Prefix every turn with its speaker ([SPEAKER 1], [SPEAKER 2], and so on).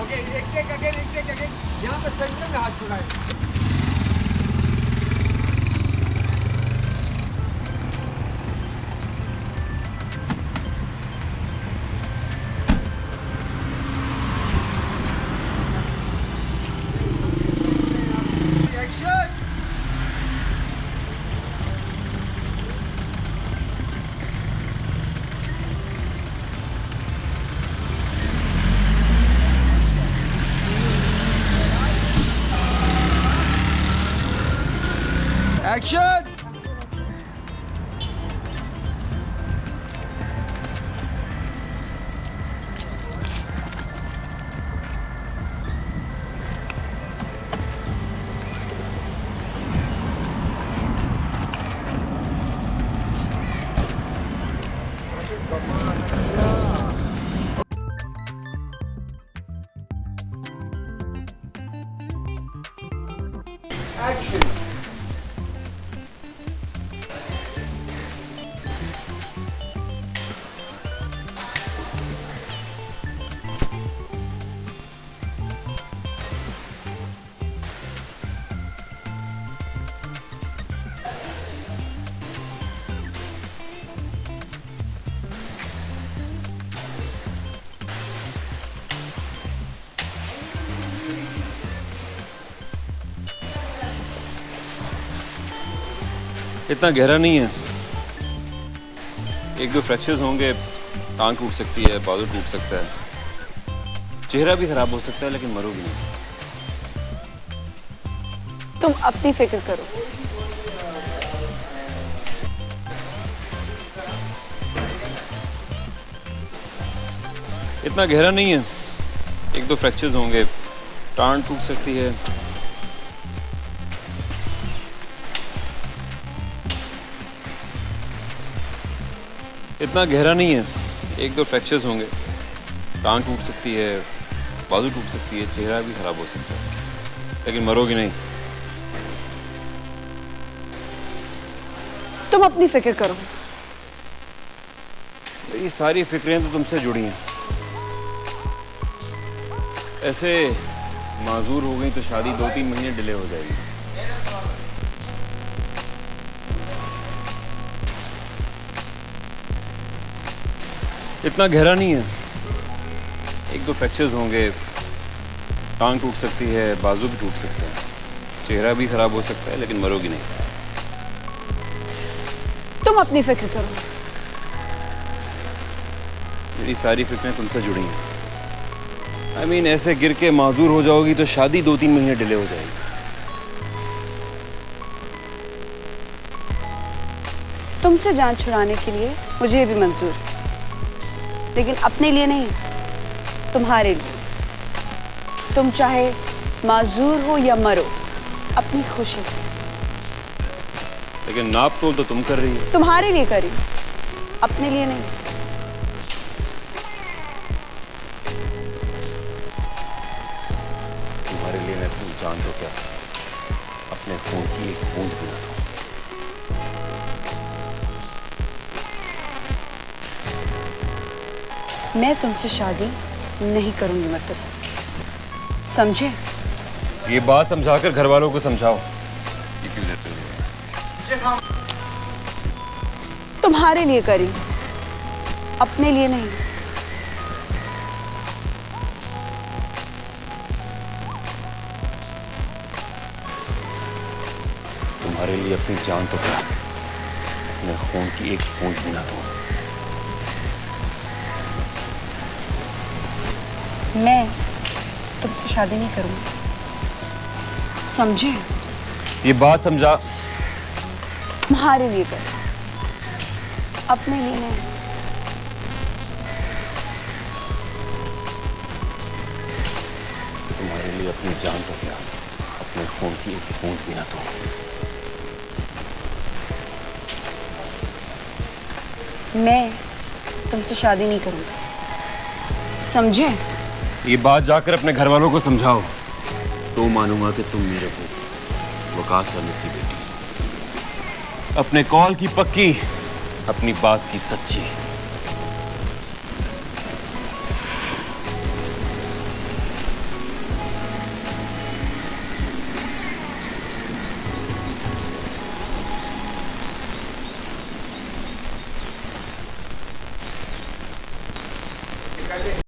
[SPEAKER 1] Okay, एक take again. यहाँ पे सेंटर में हाथ छुड़ाएं। एक्शन। एक्शन। एक्शन।
[SPEAKER 2] इतना गहरा नहीं है, एक दो फ्रैक्चर्स होंगे, टांग टूट सकती है, बाजू टूट सकता है, चेहरा भी खराब हो सकता है, लेकिन मरोगी नहीं।
[SPEAKER 3] तुम अपनी फिक्र करो।
[SPEAKER 2] इतना गहरा नहीं है, एक दो फ्रैक्चर्स होंगे, टांग टूट सकती है। इतना गहरा नहीं है, एक दो फ्रैक्चर्स होंगे, टांग टूट सकती है, बाजू टूट सकती है, चेहरा भी खराब हो सकता है, लेकिन मरोगी नहीं।
[SPEAKER 3] तुम अपनी फिक्र करो।
[SPEAKER 2] मेरी सारी फिक्रें तो तुमसे जुड़ी हैं। ऐसे माजूर हो गई तो शादी 2-3 महीने डिले हो जाएगी। इतना गहरा नहीं है, एक दो फ्रैक्चर्स होंगे, टांग टूट सकती है, बाजू भी टूट सकता है, चेहरा भी खराब हो सकता है, लेकिन मरोगी नहीं।
[SPEAKER 3] तुम अपनी फिक्र करो।
[SPEAKER 2] मेरी सारी फिक्रें तुमसे जुड़ी हैं। I mean, ऐसे गिर के माजूर हो जाओगी तो शादी 2-3 महीने डिले हो जाएगी।
[SPEAKER 3] तुमसे जान छुड़ाने के लिए मुझे ये भी मंजूर है, लेकिन अपने लिए नहीं, तुम्हारे लिए। तुम चाहे माजूर हो या मरो, अपनी खुशी से।
[SPEAKER 2] लेकिन नाप तोल तो तुम कर रही हो।
[SPEAKER 3] तुम्हारे लिए करी, अपने लिए नहीं।
[SPEAKER 2] तुम्हारे लिए मैं अपनी जान तो क्या, अपने खून की एक बूंद भी ना दूं।
[SPEAKER 3] मैं तुमसे शादी नहीं करूंगी मुर्तज़ा, समझे?
[SPEAKER 2] ये बात समझाकर घर वालों को समझाओ। ये क्यों लेते हो?
[SPEAKER 3] तुम्हारे लिए करी, अपने लिए नहीं।
[SPEAKER 2] तुम्हारे लिए अपनी जान तो क्या, अपने खून की एक बूंद भी ना दूं।
[SPEAKER 3] मैं तुमसे शादी नहीं करूंगी, समझे?
[SPEAKER 2] ये बात समझा।
[SPEAKER 3] तुम्हारे लिए कर, अपने लिए नहीं।
[SPEAKER 2] तुम्हारे लिए अपनी जान तो क्या, अपने खून की एक बूंद भी ना दूं।
[SPEAKER 3] मैं तुमसे शादी नहीं करूंगी, समझे?
[SPEAKER 2] ये बात जाकर अपने घर वालों को समझाओ, तो मानूंगा कि तुम मेरे को वकास अहमद की बेटी, अपने कॉल की पक्की, अपनी बात की सच्ची।
[SPEAKER 1] पहले